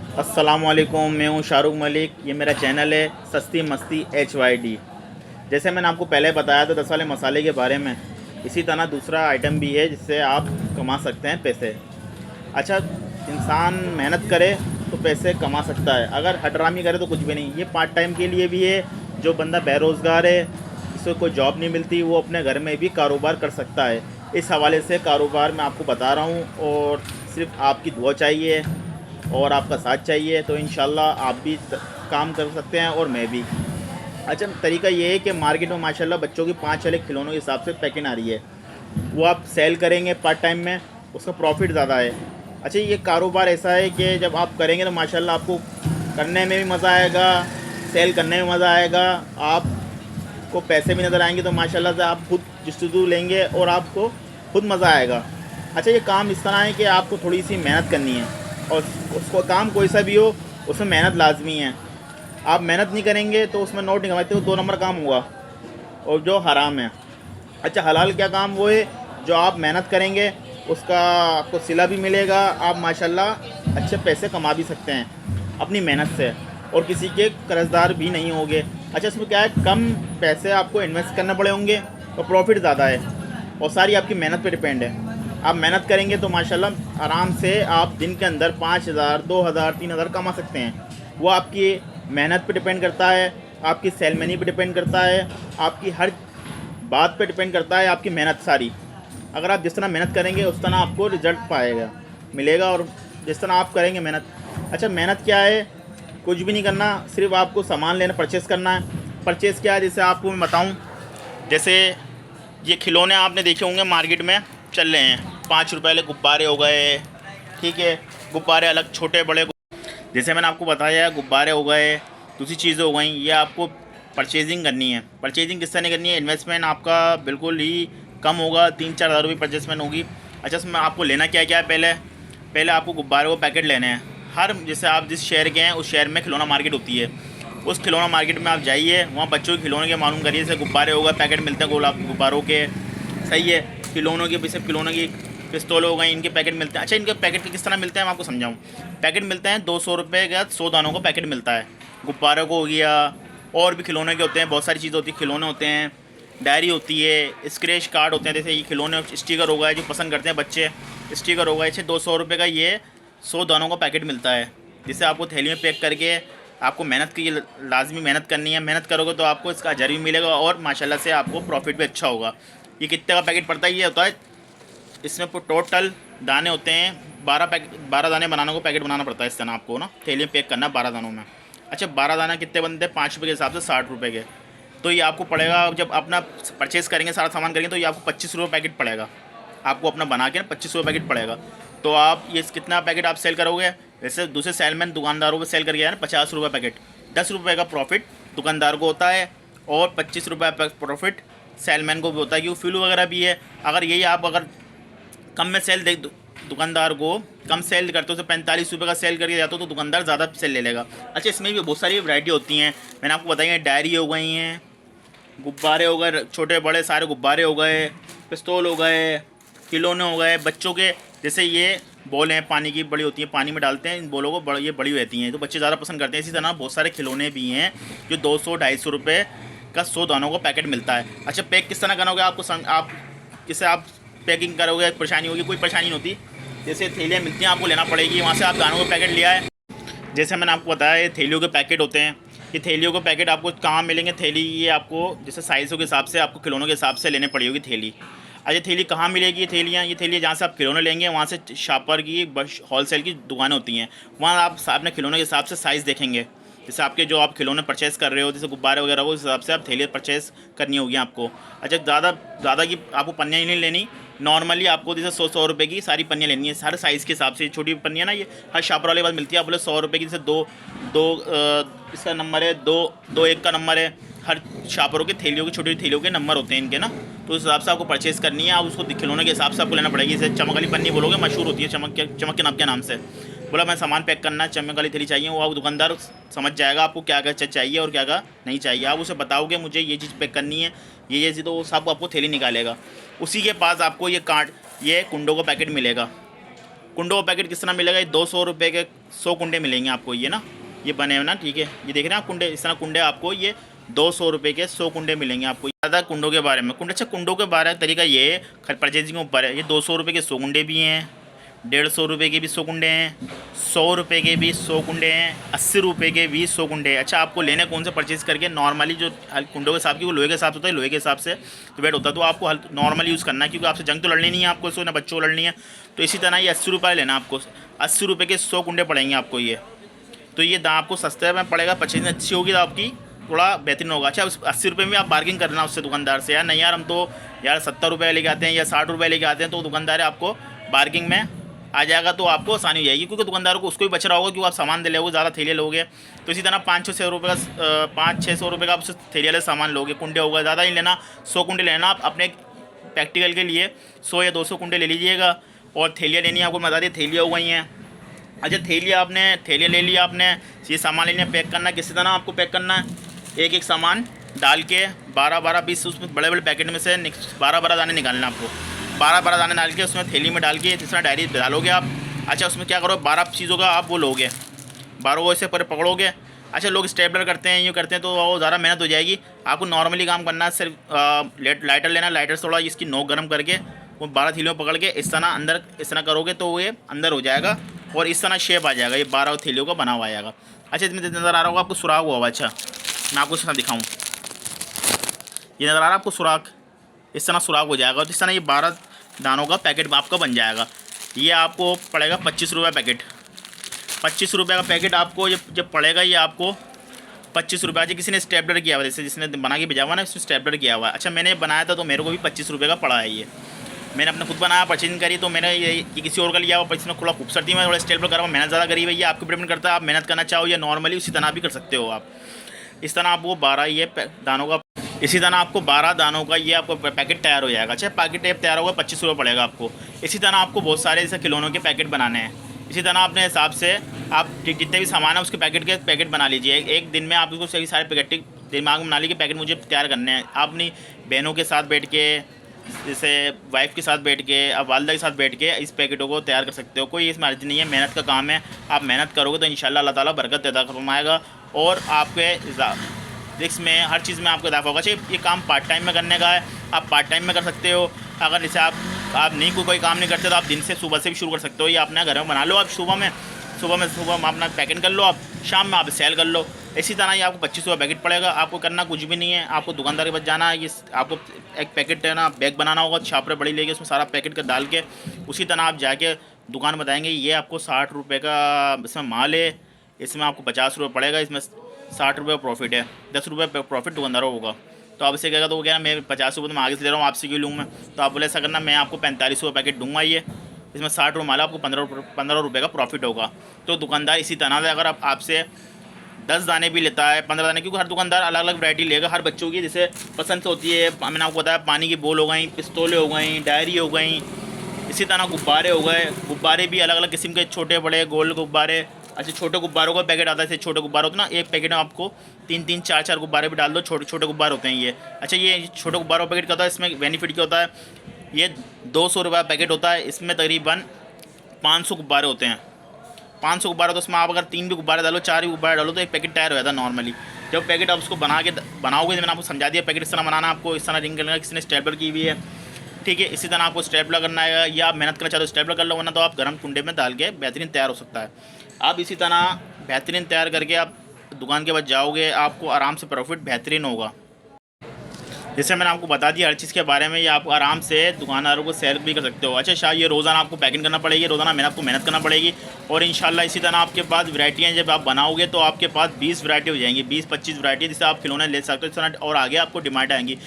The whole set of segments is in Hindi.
अस्सलामुअलैकुम, मैं हूँ शाहरुख मलिक। ये मेरा चैनल है सस्ती मस्ती HYD। जैसे मैंने आपको पहले बताया था 10 वाले मसाले के बारे में, इसी तरह दूसरा आइटम भी है जिससे आप कमा सकते हैं पैसे। अच्छा, इंसान मेहनत करे तो पैसे कमा सकता है, अगर हटरामी करे तो कुछ भी नहीं। ये पार्ट टाइम के लिए भी है। जो बंदा बेरोज़गार है, जिसको कोई जॉब नहीं मिलती, वो अपने घर में भी कारोबार कर सकता है। इस हवाले से कारोबार मैं आपको बता रहा हूँ, और सिर्फ आपकी दुआ चाहिए और आपका साथ चाहिए, तो इंशाल्लाह आप भी काम कर सकते हैं और मैं भी। अच्छा, तरीका ये है कि मार्केट में माशाल्लाह बच्चों की 5 वाले खिलौनों के हिसाब से पैकेट आ रही है, वो आप सेल करेंगे पार्ट टाइम में, उसका प्रॉफिट ज़्यादा है। अच्छा, ये कारोबार ऐसा है कि जब आप करेंगे तो माशाल्लाह आपको करने में भी मज़ा आएगा, सेल करने में मज़ा आएगा, आपको पैसे भी नज़र आएंगे, तो माशाल्लाह से आप खुद जस्तुजू लेंगे और आपको खुद मज़ा आएगा। अच्छा, ये काम इस तरह है कि आपको थोड़ी सी मेहनत करनी है, और उसको काम कोई सा भी हो उसमें मेहनत लाजमी है। आप मेहनत नहीं करेंगे तो उसमें नोट नहीं कमाते, तो 2 नंबर काम हुआ, और जो हराम है। अच्छा, हलाल क्या काम? वो है जो आप मेहनत करेंगे उसका आपको सिला भी मिलेगा, आप माशाल्लाह अच्छे पैसे कमा भी सकते हैं अपनी मेहनत से, और किसी के कर्जदार भी नहीं होंगे। अच्छा, इसमें क्या है, कम पैसे आपको इन्वेस्ट करने पड़े होंगे और प्रॉफिट ज़्यादा है, और सारी आपकी मेहनत पे डिपेंड है। आप मेहनत करेंगे तो माशाल्लाह आराम से आप दिन के अंदर 5,000, 2,000, 3,000 कमा सकते हैं। वो आपकी मेहनत पे डिपेंड करता है, आपकी सेलमनी पे डिपेंड करता है, आपकी हर बात पे डिपेंड करता है, आपकी मेहनत सारी। अगर आप जिस तरह मेहनत करेंगे उस तरह आपको रिज़ल्ट पाएगा मिलेगा, और जिस तरह आप करेंगे मेहनत। अच्छा, मेहनत क्या है? कुछ भी नहीं करना, सिर्फ आपको सामान लेना, परचेज़ करना है। परचेज़ क्या है, जैसे आपको मैं बताऊं, जैसे ये खिलौने आपने देखे होंगे मार्केट में चल रहे हैं, 5 रुपए वाले गुब्बारे हो गए, ठीक है, गुब्बारे अलग छोटे बड़े, जैसे मैंने आपको बताया गुब्बारे हो गए, दूसरी चीज़ें हो गई, ये आपको परचेजिंग करनी है। परचेजिंग किस तरह नहीं करनी है, इन्वेस्टमेंट आपका बिल्कुल ही कम होगा, 3-4 हज़ार रुपये परचेसमेंट होगी। अच्छा, इसमें आपको लेना क्या क्या है? पहले पहले आपको गुब्बारे को पैकेट लेने हैं। हर जैसे आप जिस शहर के हैं उस शहर में खिलौना मार्केट होती है, उस खिलौना मार्केट में आप जाइए, वहाँ बच्चों के खिलौने के मालूम करिए। जैसे गुब्बारे होगा, पैकेट मिलते हैं गुलाब गुब्बारों के, सही है। खिलौनों के भी, सिर्फ खिलौनों की पिस्तौल हो गई, इनके पैकेट मिलते हैं। अच्छा, इनके पैकेट किस तरह मिलते हैं मैं आपको समझाऊँ। पैकेट मिलते हैं 200 रुपये का, 100 दानों का पैकेट मिलता है। गुब्बारों को हो गया, और भी खिलौने के होते हैं, बहुत सारी चीज़ें होती है, खिलौने होते हैं, डायरी होती है, स्क्रैच कार्ड होते हैं, जैसे ये खिलौने, स्टिकर होगा जो पसंद करते हैं बच्चे, स्टिकर होगा, इसे 200 रुपये का ये 100 दानों का पैकेट मिलता है, जिसे आपको थैली में पैक करके आपको मेहनत की लाजमी मेहनत करनी है। मेहनत करोगे तो आपको इसका अजर भी मिलेगा, और माशाल्लाह से आपको प्रॉफिट भी अच्छा होगा। ये कितने का पैकेट पड़ता है? ये होता है, इसमें टोटल दाने होते हैं 12 दाने बनाने को पैकेट बनाना पड़ता है। इस तरह आपको ना थैली में पैक करना 12 दानों में। अच्छा, 12 दाना कितने बनते हैं? 5 रुपये के हिसाब से 60 रुपये के। तो ये आपको पड़ेगा, जब अपना परचेज़ करेंगे, सारा सामान करेंगे, तो ये आपको 25 रुपये पैकेट पड़ेगा। आपको अपना बना के ना 25 रुपये पैकेट पड़ेगा। तो आप ये कितना पैकेट आप सेल करोगे? वैसे दूसरे सेलमैन दुकानदारों को सेल करके ना 50 रुपये पैकेट, 10 रुपये का प्रॉफिट दुकानदार को होता है, और 25 रुपये प्रॉफिट सेलमैन को भी होता है, क्योंकि फ्लू वगैरह भी है। अगर यही आप अगर कम में सेल दे, दुकानदार को कम सेल करते हो, तो 45 रुपये का सेल करके जाते हो, तो दुकानदार ज़्यादा सेल ले लेगा। अच्छा, इसमें भी बहुत सारी वैरायटी होती हैं, मैंने आपको बताई है। डायरी हो गई हैं, गुब्बारे हो गए, छोटे बड़े सारे गुब्बारे हो गए, पिस्तौल हो गए, खिलौने हो गए बच्चों के। जैसे ये बॉल हैं, पानी की बड़ी होती हैं, पानी में डालते हैं, इन बॉलों को ये बड़ी रहती हैं, तो बच्चे ज़्यादा पसंद करते हैं। इसी तरह बहुत सारे खिलौने भी हैं जो 200-250 रुपये का 100 दानों का पैकेट मिलता है। अच्छा, पैक किस तरह करना होगा आपको आप किससे आप पैकिंग करोगे, परेशानी होगी? कोई परेशानी नहीं होती। जैसे थैलियाँ मिलती हैं, आपको लेना पड़ेगी, वहाँ से आप दानों का पैकेट लिया है। जैसे मैंने आपको बताया, ये थैलियों के पैकेट होते हैं। ये थैलियों के पैकेट आपको कहाँ मिलेंगे? थैली ये आपको जैसे साइज़ों के हिसाब से, आपको खिलौनों के हिसाब से लेने पड़ेगी थैली। अच्छा, थैली कहाँ मिलेगी? ये थैलियाँ जहाँ से आप खिलौने लेंगे, वहाँ से शॉपर की होलसेल की दुकानें होती हैं, वहाँ आप अपने खिलौने के हिसाब से साइज़ देखेंगे। जैसे आपके जो आप खिलौने परचेज़ कर रहे हो, जैसे गुब्बारे वगैरह, उस हिसाब से आप थैली परचेज़ करनी होगी आपको। अच्छा, ज़्यादा की आपको पन्नियाँ नहीं लेनी, नॉर्मली आपको जैसे 100 रुपये की सारी पन्नियाँ लेनी है, हर साइज़ के हिसाब से। छोटी पन्नियाँ ना, ये हर शॉपर वाले पास मिलती है, आप बोले 100 रुपये की, जैसे दो दो इसका नंबर है, दो दो एक का नंबर है। हर शॉपरों के थैलियों की, छोटी थैलियों के नंबर होते हैं इनके ना, तो उस हिसाब से आपको परचेज़ करनी है। आप उसको खिलौने के हिसाब से आपको लेना पड़ेगी। जैसे चमक वाली पन्नी बोलोगे, मशहूर होती है, चमक के नाम के नाम से। बोला मैं सामान पैक करना है, चमक वाली थैली चाहिए, वो आप दुकानदार समझ जाएगा आपको क्या क्या चाहिए और क्या क्या नहीं चाहिए। आप उसे बताओगे मुझे ये चीज़ पैक करनी है, ये चीज़, तो वो सब आपको थैली निकालेगा। उसी के पास आपको ये कुंडों का पैकेट मिलेगा। कुंडों का पैकेट किस तरह मिलेगा, ये 200 रुपये के 100 कुंडे मिलेंगे आपको, ये ना ये बने हुए ना, ठीक है, ये देख रहे हैं आप कुंडे, इस तरह कुंडे आपको ये 200 रुपये के 100 कुंडे मिलेंगे आपको। ज़्यादा कुंडों के बारे में, कुंडे अच्छा कुंडों के बारे में तरीका ये है, परचेजिंग के ऊपर है। ये 200 रुपये के 100 कुंडे भी हैं, 150 रुपये के भी 100 कुंडे हैं, 100 रुपये के भी 100 कुंडे हैं, 80 रुपये के भी 100 कुंडे हैं। अच्छा आपको लेने कौन से परचेज़ करके, नॉर्मली जो कुंडों के हिसाब की वो लोहे के हिसाब से होता है, लोहे के हिसाब से तो वेट होता है, तो आपको नॉर्मल यूज़ करना है, क्योंकि आपसे जंग तो लड़नी नहीं है आपको, इसको ना बच्चों को लड़नी है। तो इसी तरह ये 80 रुपये लेना आपको, 80 रुपये के 100 कुंडे पड़ेंगे आपको ये। तो ये दाम आपको सस्ते में पड़ेगा, परचेजिंग अच्छी होगी तो आपकी थोड़ा बेहतरीन होगा। अच्छा 80 रुपये में आप बार्गिंग करना उससे दुकानदार से, यार नहीं यार हम तो यार 70 रुपये लेके आते हैं या 60 रुपये लेके आते हैं, तो दुकानदार आपको बार्गिंग में आ जाएगा, तो आपको आसानी हो जाएगी, क्योंकि दुकानदारों को उसको भी बच रहा होगा, क्योंकि आप सामान दे लोगे, ज़्यादा थैलियाँ लोगे। तो इसी तरह 500-600 रुपये का 500-600 रुपये का आप थैलिया वाले सामान लोगे, कुंडे होगा, ज़्यादा नहीं लेना, 100 कुंडे लेना आप अपने प्रैक्टिकल के लिए, 100 या 200 कुंडे ले लीजिएगा। और थैलियाँ लेनी है आपको, बता दी थैलियाँ हो गई हैं। अच्छा थैलियाँ ले लिया आपने, ये सामान लेने पैक करना है, किसी तरह आपको पैक करना है, एक एक सामान डाल के 12-12 पीस उसमें बड़े बड़े पैकेट में से 12-12 दाने निकालना आपको, 12-12 दाने डाल के उसमें थैली में डाल के जिस तरह डायरी डालोगे आप। अच्छा उसमें क्या करो, 12 चीज़ों का आप वो लोगे, 12 को ऐसे पर पकड़ोगे। अच्छा लोग स्टेपलर करते हैं, यूँ करते हैं, तो वो ज़्यादा मेहनत हो जाएगी। आपको नॉर्मली काम करना है, सिर्फ लाइटर लेना, लाइटर से थोड़ा इसकी नोक गर्म करके वो 12 थैलियों पकड़ के इस तरह अंदर इस तरह करोगे तो ये अंदर हो जाएगा और इस तरह शेप आ जाएगा, ये 12 थैलियों का बना हुआ आएगा। अच्छा इसमें नज़र आ रहा होगा आपको सुराख हुआ। अच्छा मैं आपको इस तरह दिखाऊँ, ये नज़र आ रहा है आपको सुराख, इस तरह सुराख हो जाएगा, तो इस तरह ये 12 दानों का पैकेट आपका बन जाएगा। ये आपको पड़ेगा 25 रुपये पैकेट, 25 रुपये का पैकेट आपको जब पड़ेगा ये आपको 25 रुपये। आज किसी ने स्टेपलर किया हुआ, जैसे जिसने बना के भेजा हुआ ना, इसमें स्टेपलर किया हुआ है। अच्छा मैंने बनाया था तो मेरे को भी 25 रुपये का पड़ा है, ये मैंने अपने खुद बनाया, परचेजिंग करी, तो मैंने ये किसी और का लिया हुआ, इसमें थोड़ा खूबसूरती में थोड़ा स्टेपलर करा हुआ, मेहनत ज़्यादा करी हुई है। आपको डिपेंड करता है, आप मेहनत करना चाहो या नॉर्मली उसी तरह भी कर सकते हो आप। इस तरह आपको 12 ये दानों का, इसी तरह आपको 12 दानों का ये आपको पैकेट तैयार हो जाएगा। अच्छा पैकेट टेप तैयार होगा, 25 रुपये पड़ेगा आपको। इसी तरह आपको बहुत सारे जैसे खिलौनों के पैकेट बनाने हैं, इसी तरह अपने हिसाब से आप जितने भी सामान है उसके पैकेट बना लीजिए। एक दिन में आप उसको सही सारे पैकेट दिमाग में बना लीजिए, पैकेट मुझे तैयार करने हैं। आप अपनी बहनों के साथ बैठ के, जैसे वाइफ के साथ बैठ के, आप वालदा के साथ बैठ के इस पैकेटों को तैयार कर सकते हो। कोई इसमें अर्ज नहीं है, मेहनत का काम है। आप मेहनत करोगे तो इंशाल्लाह अल्लाह ताला बरकत अता फरमाएगा और आपके रिस्क में हर चीज़ में आपको इजाफा होगा। चाहिए ये काम पार्ट टाइम में करने का है, आप पार्ट टाइम में कर सकते हो। अगर जैसे आप नहीं कोई काम नहीं करते तो आप दिन से सुबह से भी शुरू कर सकते हो, या अपने घर में बना लो। आप सुबह में अपना पैकेट कर लो, आप शाम में आप सेल कर लो। इसी तरह ये आपको 25 रुपये पैकेट पड़ेगा। आपको करना कुछ भी नहीं है, आपको दुकानदार के पास जाना है, ये आपको एक पैकेट है ना बैग बनाना होगा, छापरे बड़ी लेके उसमें सारा पैकेट का डाल के, उसी तरह आप जाके दुकान बताएंगे ये आपको 60 रुपये का इसमें माल है, इसमें आपको 50 रुपये पड़ेगा, इसमें 60 रुपये प्रॉफिट है, 10 रुपये प्रॉफिट दुकानदारों होगा। तो आप इसे कहेगा तो वो क्या मैं 50 रुपये तो मैं आगे से ले रहा हूँ, आपसे क्यों लूँ मैं। तो आप बोले ऐसा करना, मैं आपको 45 रुपये पैकेट दूंगा, ये इसमें 60 रुपये माल, आपको 15 रुपये का प्रॉफिट होगा। तो दुकानदार इसी तरह से अगर आप आपसे 10 दाने भी लेता है, 15 दाने, क्योंकि हर दुकानदार अलग अलग वैरायटी लेगा, हर बच्चों की जैसे पसंद से होती है। मैंने आपको बताया पानी की बोल हो गई, पिस्तौलें हो गई, डायरी हो गई, इसी तरह गुब्बारे हो गए। गुब्बारे भी अलग अलग किस्म के, छोटे बड़े गोल गुब्बारे। अच्छा छोटे गुब्बारों का पैकेट आता है, जैसे छोटे गुब्बारे होते हैं ना, एक पैकेट में आपको 3-3, 4-4 गुब्बारे भी डाल दो, छोटे छोटे गुब्बारे होते हैं ये। अच्छा ये छोटे गुब्बारों का पैकेट क्या होता है, इसमें बेनिफिट क्या होता है, ये 200 रुपये पैकेट होता है, इसमें तकरीबन 500 गुब्बारे होते हैं। 500 गुब्बारे, तो उसमें आप अगर 3 भी गुब्बारे डालो, 4 भी गुब्बारे डालो, तो एक पैकेट तैयार हो जाता है नॉर्मली। जब पैकेट आप उसको बनाओगे, मैंने आपको समझा दिया पैकेट इस तरह बनाना, आपको इस तरह रिंग करना, किसी ने स्टेपलर की हुई है, ठीक है। इसी तरह आपको स्टेपलर करना है, या आप मेहनत करना चाहते हो स्टेपलर कर लो, वरना तो आप गर्म कुंडे में डाल के बेहतरीन तैयार हो सकता है। आप इसी तरह बेहतरीन तैयार करके आप दुकान के पास जाओगे, आपको आराम से प्रॉफिट बेहतरीन होगा। जैसे मैंने आपको बता दिया हर चीज़ के बारे में, ये आप आराम से दुकानदारों को सेल भी कर सकते हो। अच्छा शायद ये रोज़ाना आपको पैकिंग करना पड़ेगी, रोज़ाना आपको मेहनत करना पड़ेगी, और इंशाल्लाह इसी तरह आपके पास वैरायटियाँ जब आप बनाओगे तो आपके पास 20 वैरायटी हो जाएंगी, 20-25 वैरायटी, जिससे आप खिलौने ले सकते हो इस तरह। और आगे आपको डिमांड आएंगी,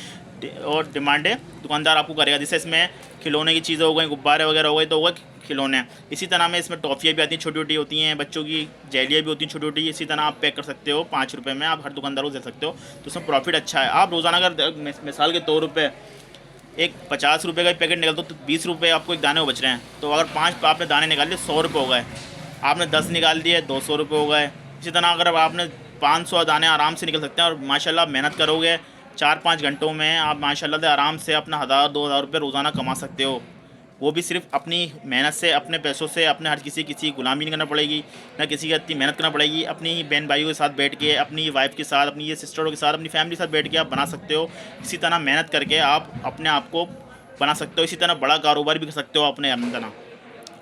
और डिमांडें दुकानदार आपको करेगा। जैसे इसमें खिलौने की चीज़ें हो गई, गुब्बारे वगैरह हो गए, तो वो खिलौने। इसी तरह में इसमें टॉफ़ियाँ भी आती हैं, छोटी छोटी होती हैं, बच्चों की जेलियाँ भी होती हैं छोटी छोटी। इसी तरह आप पैक कर सकते हो 5 रुपये में, आप हर दुकानदारों को दे सकते हो, तो उसमें प्रॉफिट अच्छा है। आप रोज़ाना अगर मिसाल के तौर पर एक 50 रुपये का पैकेट निकलता तो 20 रुपये आपको एक दाने को बच रहे हैं। तो अगर 5 आपने दाने निकाल लिए 100 रुपये हो गए, आपने 10 निकाल दिए 200 रुपये हो गए। इसी तरह अगर आपने 500 दाने आराम से निकल सकते हैं, और माशाल्लाह मेहनत करोगे 4-5 घंटों में आप माशाल्लाह से आराम से अपना 1000-2000 रुपये रोज़ाना कमा सकते हो। वो भी सिर्फ अपनी मेहनत से, अपने पैसों से, अपने हर किसी की गुलामी नहीं करना पड़ेगी, ना किसी की इतनी मेहनत करना पड़ेगी। अपनी बहन भाइयों के साथ बैठ के, अपनी वाइफ के साथ, अपनी ये सिस्टरों के साथ, अपनी फैमिली के साथ बैठ के आप बना सकते हो। इसी तरह मेहनत करके आप अपने आप को बना सकते हो। इसी तरह बड़ा कारोबार भी कर सकते हो अपने तरह।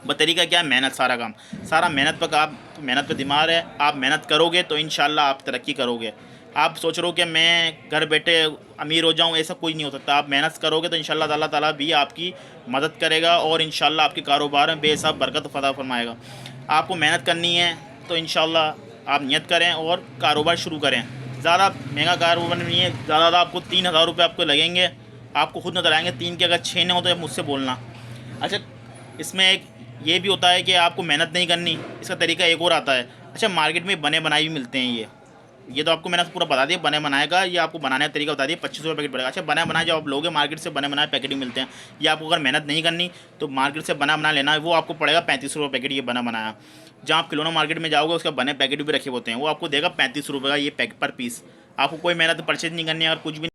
बस तरीका क्या है, मेहनत, सारा काम, सारा मेहनत पर। आप मेहनत पर दिमाग है, आप मेहनत करोगे तो इंशाल्लाह आप तरक्की करोगे। आप सोच रहे हो कि मैं घर बैठे अमीर हो जाऊं, ऐसा कोई नहीं हो सकता। आप मेहनत करोगे तो इंशाल्लाह अल्लाह ताला भी आपकी मदद करेगा और इंशाल्लाह आपके कारोबार में बेहिसाब बरकत फता फरमाएगा। आपको मेहनत करनी है तो इंशाल्लाह आप नियत करें और कारोबार शुरू करें। ज़्यादा महंगा कारोबार नहीं है, ज़्यादा आपको 3,000 रुपये आपको लगेंगे, आपको खुद नजर आएंगे। 3 के अगर 6 नहीं हो तो मुझसे बोलना। अच्छा, इसमें एक ये भी होता है कि आपको मेहनत नहीं करनी, इसका तरीका एक और आता है। अच्छा, मार्केट में बने बनाए भी मिलते हैं। ये तो आपको मैंने पूरा बता दिया बने बनाए का, ये आपको बनाने का तरीका बता दिया। 25 रुपये पैकेट पड़ेगा। अच्छा, बना बनाए जो आप लोगे मार्केट से बने बनाए पैकेट ही मिलते हैं। ये आपको अगर मेहनत नहीं करनी तो मार्केट से बना बना लेना है, वो आपको पड़ेगा 35 रुपये पैकेट। ये बना बनाया जहाँ आप खिलौना मार्केट में जाओगे उसका बने पैकेट भी रखे होते हैं, वो आपको देगा 35 रुपये का ये पैकेट पर पीस। आपको कोई मेहनत परचेज नहीं करनी है। अगर कुछ भी,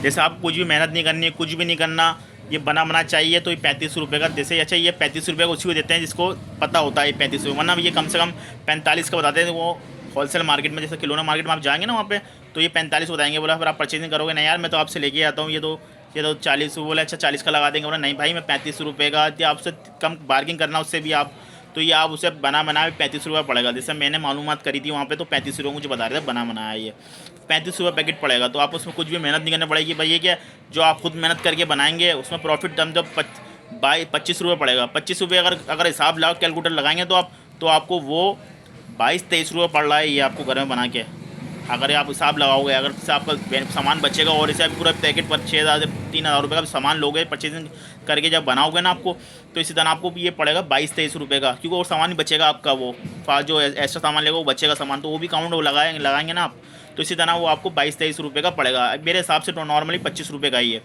जैसे आप कुछ भी मेहनत नहीं करनी है, कुछ भी नहीं करना, ये बना बना चाहिए तो ये 35 रुपये का। जैसे अच्छा, ये 35 रुपये का उसी को देते हैं जिसको पता होता है ये 35 रुपये, वरना ये कम से कम 45 का बताते हैं। वो होलसेल मार्केट में, जैसे खिलौना मार्केट में आप जाएंगे ना, वहाँ पे तो ये 45 बताएंगे। बोला फिर आप परचेजिंग करोगे, नहीं यार मैं तो आपसे लेके आता हूँ, ये तो 40। बोला अच्छा 40 का लगा देंगे। बोला नहीं भाई मैं 35 रुपये का। आपसे कम बार्गिंग करना उससे भी आप, तो ये आप उसे बना बनाया 35 रुपये पड़ेगा। जैसे मैंने मालूमात करी थी वहाँ पे, तो 35 रुपये मुझे बता रहे थे बना बनाया ये 35 रुपये पैकेट पड़ेगा। तो आप उसमें कुछ भी मेहनत नहीं करनी पड़ेगी भाई। ये क्या, जो आप खुद मेहनत करके बनाएंगे उसमें प्रॉफिट हम जब 25 रुपये पड़ेगा। 25 रुपये अगर हिसाब लगाओ, कैलकुलेटर लगाएंगे तो आपको वो 22-23 रुपये पड़ रहा है ये आपको घर में बना के। अगर आप हिसाब लगाओगे, अगर से आपका सामान बचेगा और इसे आप पूरा पैकेट पर 6,000 से 3,000 रुपये का सामान लोगे परचेजिंग करके जब बनाओगे ना आपको, तो इसी तरह आपको ये पड़ेगा 22-23 रुपये का, क्योंकि और सामान ही बचेगा आपका। वो जो एक्स्ट्रा सामान लेगा वो बचेगा सामान, तो वो भी काउंट वो लगाएंगे ना आप, तो इसी तरह वो आपको 22-23 रुपये का पड़ेगा। मेरे हिसाब से तो नॉर्मली 25 रुपये का ही है।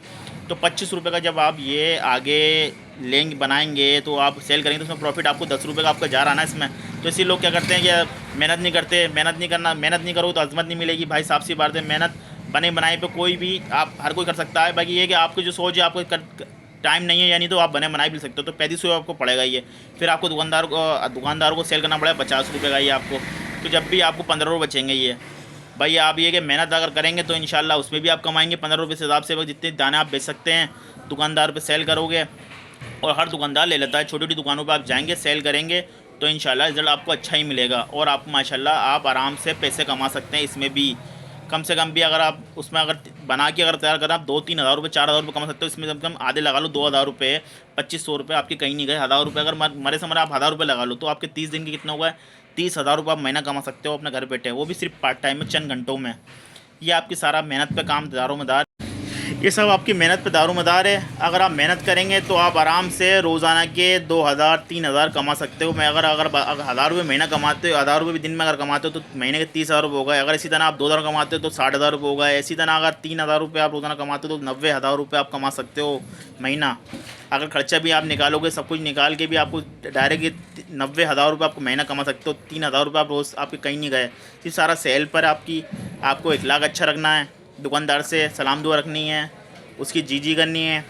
तो 25 रुपये का जब आप ये आगे लेंगे बनाएंगे तो आप सेल करेंगे तो उसमें प्रॉफिट आपको 10 रुपये का आपका जा रहा ना इसमें। तो इसी लोग क्या करते हैं कि मेहनत नहीं करते, मेहनत नहीं करो तो अजमत नहीं मिलेगी भाई। साफ सी बात है, मेहनत बने बनाए पे कोई भी आप हर कोई कर सकता है। बाकी ये कि आपकी जो सोच है, आपको टाइम नहीं है यानी, तो आप बने बनाए भी सकते हो। तो 35 रुपये आपको पड़ेगा ये। फिर आपको दुकानदारों को सेल करना पड़ेगा 50 रुपये का ये आपको। तो जब भी आपको 15 रुपये बचेंगे ये भाई। आप ये कि मेहनत अगर करेंगे तो इंशाल्लाह उसमें भी आप कमाएंगे 15 रुपये से हिसाब से। जितने दाने आप बेच सकते हैं दुकानदार पे सेल करोगे, और हर दुकानदार ले लेता है। छोटी छोटी दुकानों पे आप जाएंगे, सेल करेंगे तो इंशाल्लाह रिजल्ट आपको अच्छा ही मिलेगा और आप माशाल्लाह आप आराम से पैसे कमा सकते हैं इसमें भी। कम से कम भी अगर आप उसमें अगर बना के अगर तैयार करें, आप 2-3 हज़ार रुपये 4 हज़ार रुपये कमा सकते हो इसमें। कम से कम आधे लगा लो 2,000 रुपये, 2500 रुपये आपके कहीं नहीं गए। 1,000 रुपये अगर मरे से मरे आप 1,000 रुपये लगा लो तो आपके 30 दिन के कितना हुआ है, 30,000 रुपये आप महीना कमा सकते हो अपने घर बैठे, वो भी सिर्फ पार्ट टाइम में, चंद घंटों में। ये आपकी सारा मेहनत पे काम दारोमदार, ये सब आपकी मेहनत पे दारोमदार है। अगर आप मेहनत करेंगे तो आप आराम से रोज़ाना के 2,000-3,000 कमा सकते हो। मैं अगर 1,000 रुपये महीना कमाते हो, 1,000 रुपये भी दिन में अगर कमाते हो तो महीने के 30,000 रुपये हो गए। अगर इसी तरह आप 2,000 कमाते हो तो 60,000 रुपये हो गए। इसी तरह अगर 3,000 रुपये आप रोज़ाना कमाते हो तो 90,000 रुपये आप कमा सकते हो महीना। अगर खर्चा भी आप निकालोगे, सब कुछ निकाल के भी आपको डायरेक्ट 90,000 रुपये आपको महीना कमा सकते हो। 3,000 रुपये आप रोज़ आपके कहीं नहीं गए। ये सारा सेल पर आपको इखलाक अच्छा रखना है, दुकानदार से सलाम दुआ रखनी है, उसकी जी करनी है,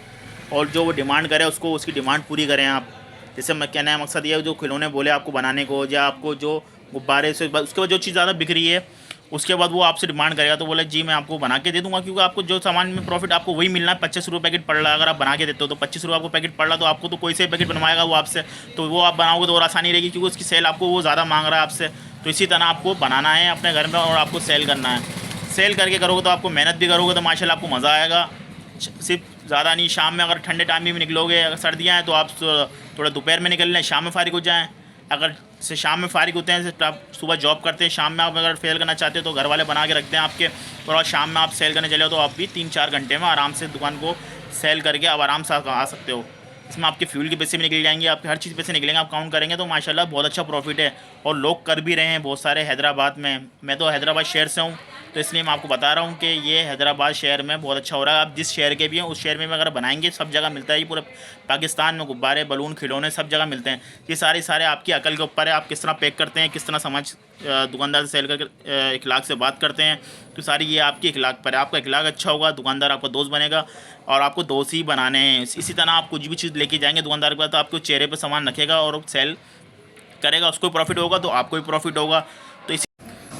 और जो वो डिमांड करे उसको उसकी डिमांड पूरी करें आप। जैसे मैं कहना है मकसद ये है, जो खिलौने बोले आपको बनाने को, या आपको जो गुब्बारे से, उसके बाद जो चीज़ ज़्यादा बिक रही है उसके बाद वो आपसे डिमांड करेगा तो बोले जी मैं आपको बना के दे दूंगा, क्योंकि आपको जो सामान में प्रॉफिट आपको वही मिलना है। 25 रुपये पैकेट पड़ रहा है, अगर आप बना के देते हो तो 25 रुपये आपको पैकेट पड़ रहा है, तो आपको तो कोई से पैकेट बनवाएगा वो आपसे, तो वो आप बनाओगे तो और आसानी रहेगी, क्योंकि उसकी सेल आपको वो ज़्यादा मांग रहा है आपसे। तो इसी तरह आपको बनाना है अपने घर में और आपको सेल करना है। सेल करके करोगे तो आपको मेहनत भी करोगे तो माशाल्लाह आपको मज़ा आएगा। सिर्फ ज़्यादा नहीं, शाम में अगर ठंडे टाइम में भी निकलोगे, अगर सर्दियाँ हैं तो आप थोड़ा दोपहर में निकल लें, शाम में फारिग हो जाएँ। अगर से शाम में फारिग होते हैं, आप सुबह जॉब करते हैं, शाम में आप अगर सेल करना चाहते हो तो घर वाले बना के रखते हैं आपके, और शाम में आप सेल करने चले हो तो आप भी 3-4 घंटे में आराम से दुकान को सेल करके आप आराम से आ सकते हो। इसमें आपके फ्यूल के पैसे भी निकल जाएंगे, आपके हर चीज़ पैसे निकलेंगे। आप काउंट करेंगे तो माशाल्लाह बहुत अच्छा प्रॉफिट है, और लोग कर भी रहे हैं बहुत सारे हैदराबाद में। मैं तो हैदराबाद शहर से हूँ, तो इसलिए मैं आपको बता रहा हूँ कि ये हैदराबाद शहर में बहुत अच्छा हो रहा है। आप जिस शहर के भी हैं उस शहर में अगर बनाएंगे सब जगह मिलता है। ये पूरे पाकिस्तान में गुब्बारे, बलून, खिलौने सब जगह मिलते हैं। ये सारे आपकी अकल के ऊपर है, आप किस तरह पैक करते हैं, किस तरह समझ दुकानदार से सेल करके इखलाक से बात करते हैं। तो सारी ये आपकी इखलाक पर है। आपका इखलाक अच्छा होगा, दुकानदार आपका दोस्त बनेगा। और आपको दोस्त ही बनाने हैं। इसी तरह आप कुछ भी चीज़ लेके जाएंगे दुकानदार के पास तो आपको चेहरे पर सामान रखेगा और सेल करेगा, उसको प्रॉफिट होगा तो आपको भी प्रॉफिट होगा। तो इसी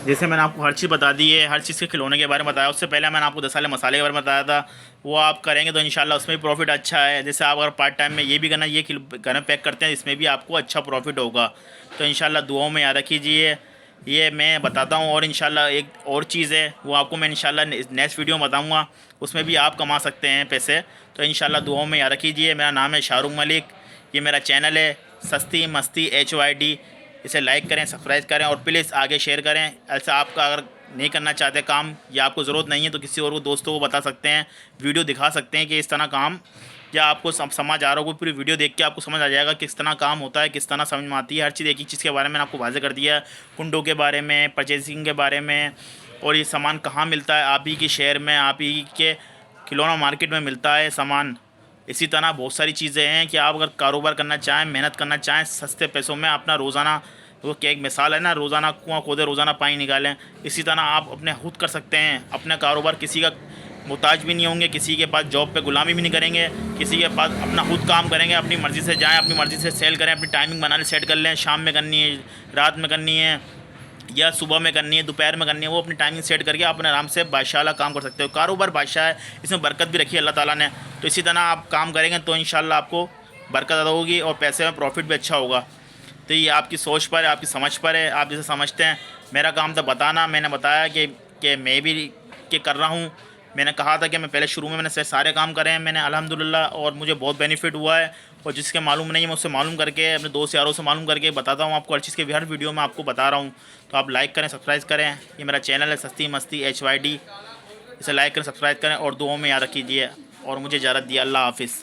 जैसे मैंने आपको हर चीज़ बता दी है, हर चीज़ के खिलौने के बारे में बताया। उससे पहले मैंने आपको 10 साल मसाले के बारे में बताया था। वो आप करेंगे तो इंशाल्लाह उसमें भी प्रॉफिट अच्छा है। जैसे आप अगर पार्ट टाइम में ये भी करना, ये घर में पैक करते हैं, इसमें भी आपको अच्छा प्रॉफिट होगा। तो इंशाल्लाह दुआओं में याद रखिए। ये मैं बताता हूँ। और इंशाल्लाह एक और चीज़ है, वो आपको मैं इंशाल्लाह नेक्स्ट वीडियो में बताऊँगा। उसमें भी आप कमा सकते हैं पैसे। तो इंशाल्लाह दुआओं में याद रखिए। मेरा नाम है शाहरुख मलिक, ये मेरा चैनल है सस्ती मस्ती HYD। इसे लाइक करें, सब्सक्राइब करें और प्लीज़ आगे शेयर करें। ऐसा आपका अगर नहीं करना चाहते काम या आपको ज़रूरत नहीं है तो किसी और को, दोस्तों को बता सकते हैं, वीडियो दिखा सकते हैं कि इस तरह काम, या आपको समझ आ रहा हो, पूरी वीडियो देख के आपको समझ आ जाएगा किस तरह काम होता है, किस तरह समझ में आती है हर चीज़। एक ही चीज़ के बारे में आपको वाज़ेह कर दिया है, कुंडों के बारे में, परचेसिंग के बारे में, और ये सामान कहाँ मिलता है। आप ही के शहर में, आप ही के खिलौना मार्केट में मिलता है सामान। इसी तरह बहुत सारी चीज़ें हैं कि आप अगर कारोबार करना चाहें, मेहनत करना चाहें, सस्ते पैसों में अपना रोज़ाना, वो क्या एक मिसाल है ना, रोज़ाना कुआं खोदे रोज़ाना पानी निकालें। इसी तरह आप अपने खुद कर सकते हैं अपना कारोबार। किसी का मोहताज भी नहीं होंगे, किसी के पास जॉब पे गुलामी भी नहीं करेंगे, किसी के पास अपना खुद काम करेंगे, अपनी मर्ज़ी से जाएं, अपनी मर्ज़ी से सेल करें, अपनी टाइमिंग बना लें, सेट कर लें, शाम में करनी है, रात में करनी है, या सुबह में करनी है, दोपहर में करनी है, वो अपनी टाइमिंग सेट करके अपने आराम से बादशाह काम कर सकते हो। कारोबार बादशाह है, इसमें बरकत भी रखी है अल्लाह ताला ने। तो इसी तरह आप काम करेंगे तो इंशाल्लाह आपको बरकत ज़्यादा होगी और पैसे में प्रॉफिट भी अच्छा होगा। तो ये आपकी सोच पर है, आपकी समझ पर है, आप जैसे समझते हैं। मेरा काम था बताना। मैंने बताया कि मैं भी के कर रहा हूँ। मैंने कहा था कि मैं पहले शुरू में मैंने सारे काम करे हैं मैंने अल्हम्दुलिल्लाह, और मुझे बहुत बेनिफिट हुआ है। और जिसके मालूम नहीं है मैं उससे मालूम करके, अपने दोस्त यारों से मालूम करके बताता हूँ आपको हर चीज़ के, हर वीडियो में आपको बता रहा हूँ। तो आप लाइक करें, सब्सक्राइब करें। ये मेरा चैनल है सस्ती मस्ती HYD। इसे लाइक करें, सब्सक्राइब करें और दुआओं में याद रखिए। और मुझे इजाज़त दिया। अल्लाह हाफिज़।